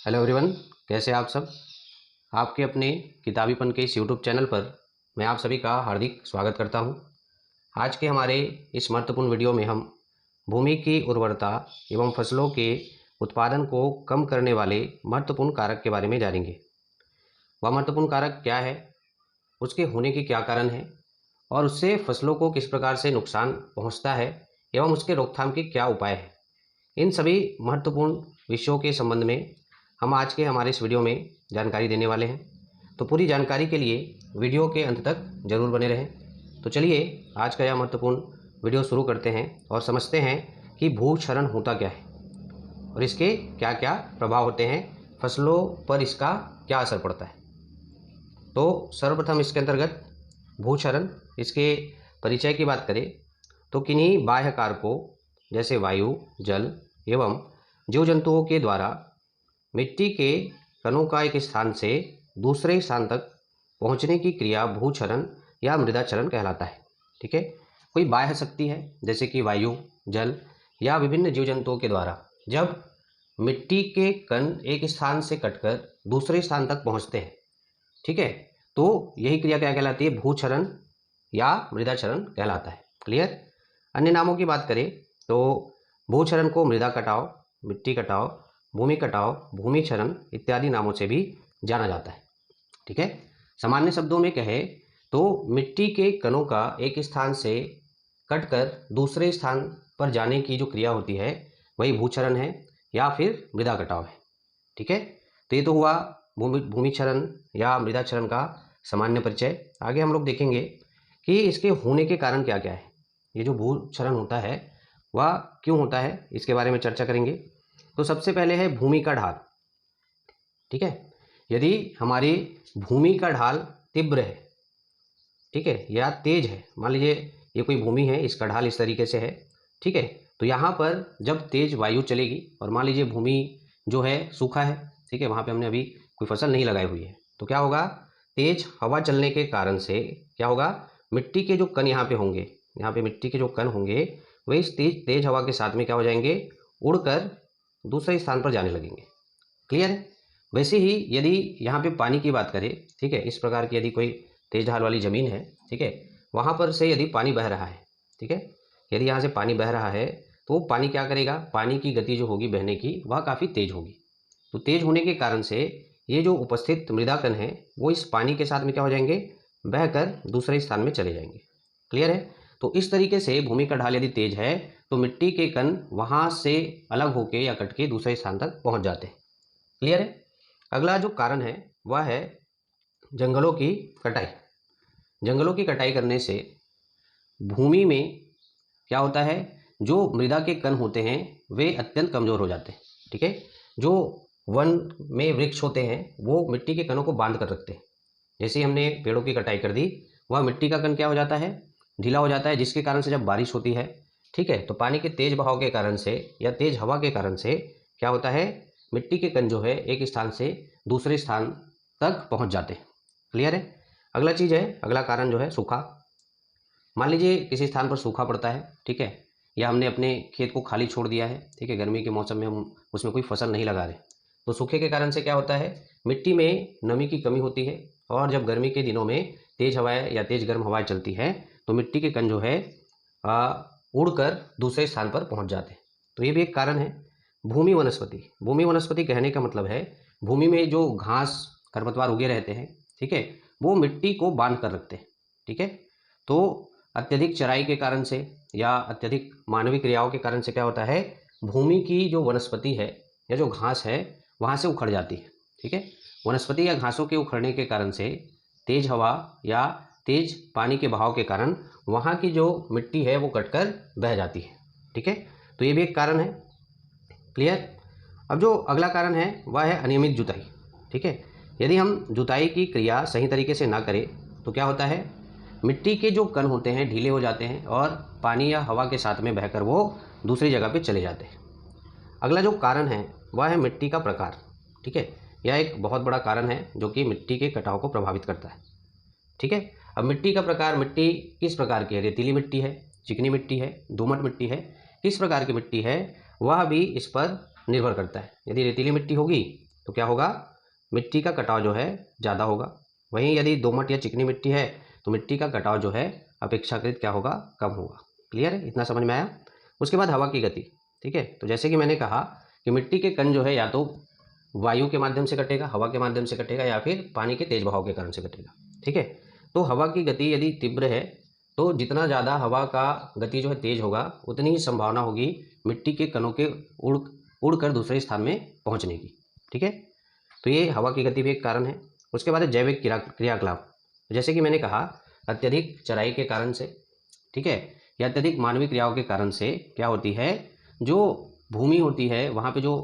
Hello everyone, कैसे आप सब। आपके अपने किताबीपन के इस यूट्यूब चैनल पर मैं आप सभी का हार्दिक स्वागत करता हूं। आज के हमारे इस महत्वपूर्ण वीडियो में हम भूमि की उर्वरता एवं फसलों के उत्पादन को कम करने वाले महत्वपूर्ण कारक के बारे में जानेंगे। वह महत्वपूर्ण कारक क्या है, उसके होने के क्या कारण हैं और उससे फसलों को किस प्रकार से नुकसान पहुँचता है एवं उसके रोकथाम के क्या उपाय हैं। इन सभी महत्वपूर्ण विषयों के संबंध में हम आज के हमारे इस वीडियो में जानकारी देने वाले हैं। तो पूरी जानकारी के लिए वीडियो के अंत तक जरूर बने रहें। तो चलिए आज का यह महत्वपूर्ण वीडियो शुरू करते हैं और समझते हैं कि भूक्षरण होता क्या है और इसके क्या क्या प्रभाव होते हैं, फसलों पर इसका क्या असर पड़ता है। तो सर्वप्रथम इसके अंतर्गत भूक्षरण, इसके परिचय की बात करें तो किन्हीं बाह्य कारकों जैसे वायु, जल एवं जीव जंतुओं के द्वारा मिट्टी के कणों का एक स्थान से दूसरे स्थान तक पहुंचने की क्रिया भूक्षरण या मृदाक्षरण कहलाता है। ठीक है, कोई बाह्य शक्ति है जैसे कि वायु, जल या विभिन्न जीव जंतुओं के द्वारा जब मिट्टी के कण एक स्थान से कटकर दूसरे स्थान तक पहुंचते हैं, ठीक है, तो यही क्रिया क्या कहलाती है, भूक्षरण या मृदाक्षरण कहलाता है। क्लियर। अन्य नामों की बात करें तो भूक्षरण को मृदा कटाव, मिट्टी कटाव, भूमि कटाव, भूमि क्षरण इत्यादि नामों से भी जाना जाता है। ठीक है, सामान्य शब्दों में कहे तो मिट्टी के कणों का एक स्थान से कटकर दूसरे स्थान पर जाने की जो क्रिया होती है वही भूक्षरण है या फिर मृदा कटाव है। ठीक है, तो ये तो हुआ भूमि क्षरण या मृदा क्षरण का सामान्य परिचय। आगे हम लोग देखेंगे कि इसके होने के कारण क्या क्या है। ये जो भूक्षरण होता है वह क्यों होता है, इसके बारे में चर्चा करेंगे। तो सबसे पहले है भूमि का ढाल। ठीक है, यदि हमारी भूमि का ढाल तीव्र है, ठीक है, या तेज है, मान लीजिए ये कोई भूमि है, इसका ढाल इस तरीके से है, ठीक है, तो यहाँ पर जब तेज वायु चलेगी और मान लीजिए भूमि जो है सूखा है, ठीक है, वहाँ पे हमने अभी कोई फसल नहीं लगाई हुई है, तो क्या होगा, तेज हवा चलने के कारण से क्या होगा, मिट्टी के जो कण यहाँ पे होंगे, यहाँ पे मिट्टी के जो कण होंगे वे इस तेज हवा के साथ में क्या हो जाएंगे, उड़कर दूसरे स्थान पर जाने लगेंगे। क्लियर है। वैसे ही यदि यहाँ पे पानी की बात करें, ठीक है, इस प्रकार की यदि कोई तेज ढाल वाली ज़मीन है, ठीक है, वहाँ पर से यदि पानी बह रहा है, ठीक है, यदि यहाँ से पानी बह रहा है तो पानी क्या करेगा, पानी की गति जो होगी बहने की वह काफ़ी तेज होगी। तो तेज होने के कारण से ये जो उपस्थित मृदा कण है वो इस पानी के साथ में क्या हो जाएंगे, बहकर दूसरे स्थान में चले जाएंगे। क्लियर है। तो इस तरीके से भूमि का ढाल यदि तेज है तो मिट्टी के कण वहाँ से अलग होके या कट के दूसरे स्थान तक पहुँच जाते हैं। क्लियर है। अगला जो कारण है वह है जंगलों की कटाई। जंगलों की कटाई करने से भूमि में क्या होता है, जो मृदा के कण होते हैं वे अत्यंत कमजोर हो जाते हैं। ठीक है, जो वन में वृक्ष होते हैं वो मिट्टी के कणों को बांध कर रखते हैं। जैसे ही हमने पेड़ों की कटाई कर दी, वह मिट्टी का कण क्या हो जाता है, ढीला हो जाता है, जिसके कारण से जब बारिश होती है, ठीक है, तो पानी के तेज बहाव के कारण से या तेज हवा के कारण से क्या होता है, मिट्टी के कण जो है एक स्थान से दूसरे स्थान तक पहुंच जाते हैं। क्लियर है। अगला चीज़ है, अगला कारण जो है सूखा। मान लीजिए किसी स्थान पर सूखा पड़ता है, ठीक है, या हमने अपने खेत को खाली छोड़ दिया है, ठीक है, गर्मी के मौसम में हम उसमें कोई फसल नहीं लगा रहे, तो सूखे के कारण से क्या होता है, मिट्टी में नमी की कमी होती है और जब गर्मी के दिनों में तेज हवाएं या तेज गर्म हवाएं चलती है तो मिट्टी के कण जो है उड़कर दूसरे स्थान पर पहुंच जाते हैं। तो ये भी एक कारण है। भूमि वनस्पति। भूमि वनस्पति कहने का मतलब है भूमि में जो घास खरपतवार उगे रहते हैं, ठीक है, वो मिट्टी को बांध कर रखते हैं। ठीक है, तो अत्यधिक चराई के कारण से या अत्यधिक मानवीय क्रियाओं के कारण से क्या होता है, भूमि की जो वनस्पति है या जो घास है वहाँ से उखड़ जाती है। ठीक है, वनस्पति या घासों के उखड़ने के कारण से तेज हवा या तेज पानी के बहाव के कारण वहाँ की जो मिट्टी है वो कटकर बह जाती है। ठीक है, तो ये भी एक कारण है। क्लियर। अब जो अगला कारण है वह है अनियमित जुताई। ठीक है, यदि हम जुताई की क्रिया सही तरीके से ना करें तो क्या होता है, मिट्टी के जो कण होते हैं ढीले हो जाते हैं और पानी या हवा के साथ में बहकर वो दूसरी जगह पे चले जाते हैं। अगला जो कारण है वह है मिट्टी का प्रकार। ठीक है, यह एक बहुत बड़ा कारण है जो कि मिट्टी के कटाव को प्रभावित करता है। ठीक है, अब मिट्टी का प्रकार, मिट्टी किस प्रकार की है, रेतीली मिट्टी है, चिकनी मिट्टी है, दोमट मिट्टी है, किस प्रकार की मिट्टी है वह भी इस पर निर्भर करता है। यदि रेतीली मिट्टी होगी तो क्या होगा, मिट्टी का कटाव जो है ज़्यादा होगा। वहीं यदि दोमट या चिकनी मिट्टी है तो मिट्टी का कटाव जो है अपेक्षाकृत क्या होगा, कम होगा। क्लियर है, इतना समझ में आया। उसके बाद हवा की गति। ठीक है, तो जैसे कि मैंने कहा कि मिट्टी के कण जो है या तो वायु के माध्यम से कटेगा, हवा के माध्यम से कटेगा, या फिर पानी के तेज बहाव के कारण से कटेगा। ठीक है, तो हवा की गति यदि तीव्र है तो जितना ज़्यादा हवा का गति जो है तेज होगा उतनी ही संभावना होगी मिट्टी के कणों के उड़कर दूसरे स्थान में पहुंचने की। ठीक है, तो ये हवा की गति भी एक कारण है। उसके बाद है जैविक क्रियाकलाप। जैसे कि मैंने कहा अत्यधिक चराई के कारण से, ठीक है, या अत्यधिक मानवीय क्रियाओं के कारण से क्या होती है, जो भूमि होती है वहाँ पे जो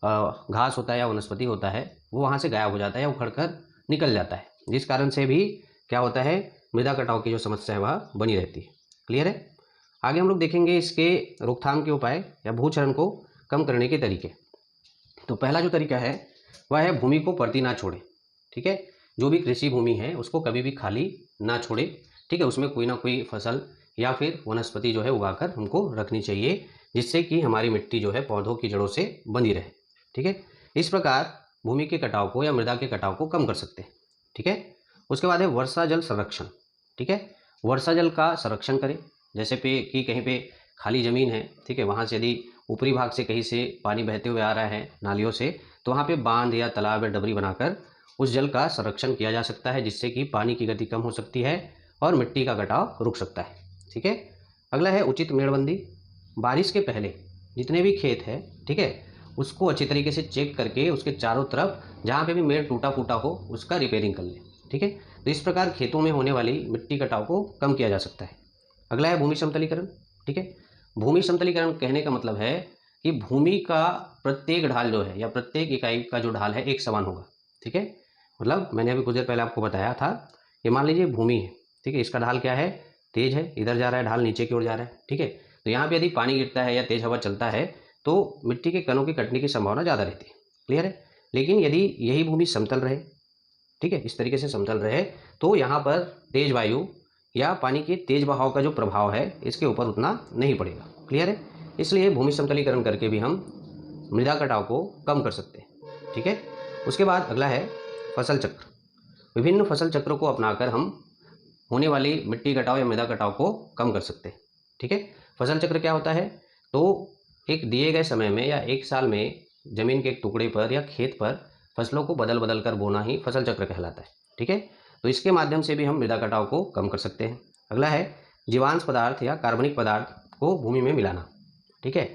घास होता है या वनस्पति होता है वो वहाँ से गायब हो जाता है या उखड़ कर निकल जाता है, जिस कारण से भी क्या होता है, मृदा कटाव की जो समस्या है वह बनी रहती है। क्लियर है। आगे हम लोग देखेंगे इसके रोकथाम के उपाय या भूक्षरण को कम करने के तरीके। तो पहला जो तरीका है वह है भूमि को परती ना छोड़े। ठीक है, जो भी कृषि भूमि है उसको कभी भी खाली ना छोड़े। ठीक है, उसमें कोई ना कोई फसल या फिर वनस्पति जो है उगाकर हमको रखनी चाहिए, जिससे कि हमारी मिट्टी जो है पौधों की जड़ों से बंधी रहे। ठीक है, इस प्रकार भूमि के कटाव को या मृदा के कटाव को कम कर सकते हैं। ठीक है, उसके बाद है वर्षा जल संरक्षण। ठीक है, वर्षा जल का संरक्षण करें। जैसे कि कहीं पे खाली ज़मीन है, ठीक है, वहाँ से यदि ऊपरी भाग से कहीं से पानी बहते हुए आ रहा है नालियों से, तो वहाँ पे बांध या तालाब या डबरी बनाकर उस जल का संरक्षण किया जा सकता है, जिससे कि पानी की गति कम हो सकती है और मिट्टी का कटाव रुक सकता है। ठीक है, अगला है उचित मेड़बंदी। बारिश के पहले जितने भी खेत है, ठीक है, उसको अच्छी तरीके से चेक करके उसके चारों तरफ जहाँ पे भी मेड़ टूटा फूटा हो उसका रिपेयरिंग कर ले। ठीक है, तो इस प्रकार खेतों में होने वाली मिट्टी कटाव को कम किया जा सकता है। अगला है भूमि समतलीकरण। ठीक है, भूमि समतलीकरण कहने का मतलब है कि भूमि का प्रत्येक ढाल जो है या प्रत्येक इकाई का जो ढाल है एक समान होगा। ठीक है, मतलब मैंने अभी कुछ देर पहले आपको बताया था, ये मान लीजिए भूमि है, ठीक है, इसका ढाल क्या है, तेज है, इधर जा रहा है ढाल, नीचे की ओर जा रहा है। ठीक है, तो यहाँ पे यदि पानी गिरता है या तेज हवा चलता है तो मिट्टी के कणों की कटने की संभावना ज़्यादा रहती है। क्लियर है, लेकिन यदि यही भूमि समतल रहे, ठीक है, इस तरीके से समतल रहे, तो यहाँ पर तेज वायु या पानी के तेज बहाव का जो प्रभाव है इसके ऊपर उतना नहीं पड़ेगा। क्लियर है, इसलिए भूमि समतलीकरण करके भी हम मृदा कटाव को कम कर सकते हैं। ठीक है, उसके बाद अगला है फसल चक्र। विभिन्न फसल चक्रों को अपनाकर हम होने वाली मिट्टी कटाव या मृदा कटाव को कम कर सकते हैं। ठीक है, फसल चक्र क्या होता है, तो एक दिए गए समय में या एक साल में जमीन के एक टुकड़े पर या खेत पर फसलों को बदल बदल कर बोना ही फसल चक्र कहलाता है। ठीक है, तो इसके माध्यम से भी हम मृदा कटाव को कम कर सकते हैं। अगला है जीवांश पदार्थ या कार्बनिक पदार्थ को भूमि में मिलाना। ठीक है,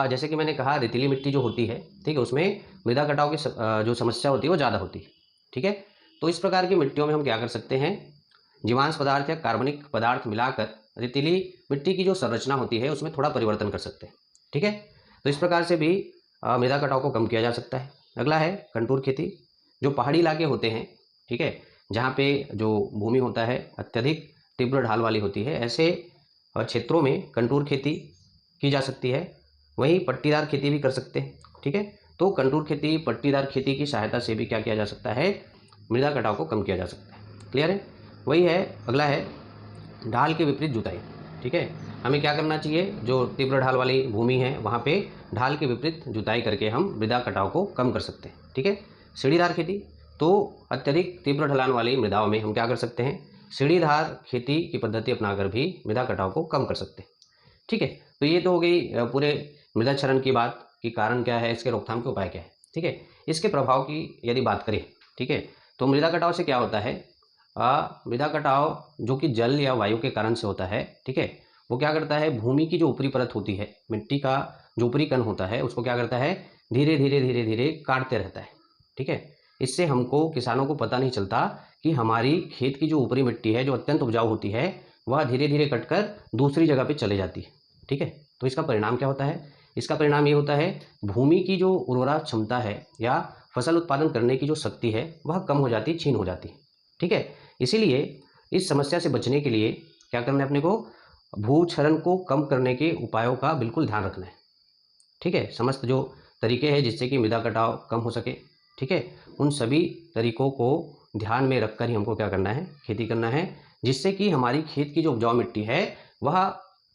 जैसे कि मैंने कहा रेतीली मिट्टी जो होती है, ठीक है, उसमें मृदा कटाव की जो समस्या होती है वो ज़्यादा होती है। ठीक है, तो इस प्रकार की मिट्टियों में हम क्या कर सकते हैं, जीवांश पदार्थ या कार्बनिक पदार्थ मिलाकर रेतीली मिट्टी की जो संरचना होती है उसमें थोड़ा परिवर्तन कर सकते हैं। ठीक है, तो इस प्रकार से भी मृदा कटाव को कम किया जा सकता है। अगला है कंटूर खेती। जो पहाड़ी इलाके होते हैं, ठीक है, जहाँ पे जो भूमि होता है अत्यधिक तीव्र ढाल वाली होती है, ऐसे क्षेत्रों में कंटूर खेती की जा सकती है। वहीं पट्टीदार खेती भी कर सकते हैं। ठीक है, तो कंटूर खेती, पट्टीदार खेती की सहायता से भी क्या किया जा सकता है, मृदा कटाव को कम किया जा सकता है। क्लियर है, वही है। अगला है ढाल के विपरीत जुताई। ठीक है, हमें क्या करना चाहिए, जो तीव्र ढाल वाली भूमि है वहाँ पे ढाल के विपरीत जुताई करके हम मृदा कटाव को कम कर सकते हैं। ठीक है, सीढ़ीदार खेती। तो अत्यधिक तीव्र ढलान वाली मृदाओं में हम क्या कर सकते हैं, सीढ़ीदार खेती की पद्धति अपनाकर भी मृदा कटाव को कम कर सकते हैं। ठीक है, तो ये तो हो गई पूरे मृदा क्षरण की बात कि कारण क्या है, इसके रोकथाम के उपाय क्या है। ठीक है, इसके प्रभाव की यदि बात करें, ठीक है, तो मृदा कटाव से क्या होता है, मृदा कटाव जो कि जल या वायु के कारण से होता है, ठीक है, वो क्या करता है, भूमि की जो ऊपरी परत होती है, मिट्टी का जो ऊपरी कण होता है उसको क्या करता है, धीरे धीरे धीरे धीरे काटते रहता है। ठीक है, इससे हमको किसानों को पता नहीं चलता कि हमारी खेत की जो ऊपरी मिट्टी है जो अत्यंत उपजाऊ होती है वह धीरे धीरे कटकर दूसरी जगह पे चले जाती है। ठीक है, तो इसका परिणाम क्या होता है, इसका परिणाम ये होता है भूमि की जो उर्वरा क्षमता है या फसल उत्पादन करने की जो शक्ति है वह कम हो जाती, छीन हो जाती है। ठीक है, इसीलिए इस समस्या से बचने के लिए क्या करना है, अपने को भूक्षरण को कम करने के उपायों का बिल्कुल ध्यान रखना है। ठीक है, समस्त जो तरीके हैं जिससे कि मृदा कटाव कम हो सके, ठीक है, उन सभी तरीकों को ध्यान में रखकर ही हमको क्या करना है, खेती करना है, जिससे कि हमारी खेत की जो उपजाऊ मिट्टी है वह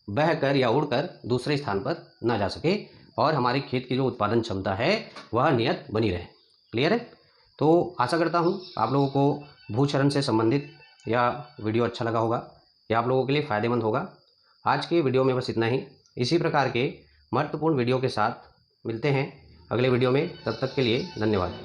बहकर या उड़कर दूसरे स्थान पर ना जा सके और हमारी खेत की जो उत्पादन क्षमता है वह नियत बनी रहे। क्लियर है? तो आशा करता हूँ आप लोगों को भूक्षरण से संबंधित यह वीडियो अच्छा लगा होगा, या आप लोगों के लिए फ़ायदेमंद होगा। आज के वीडियो में बस इतना ही। इसी प्रकार के महत्वपूर्ण वीडियो के साथ मिलते हैं अगले वीडियो में। तब तक के लिए धन्यवाद।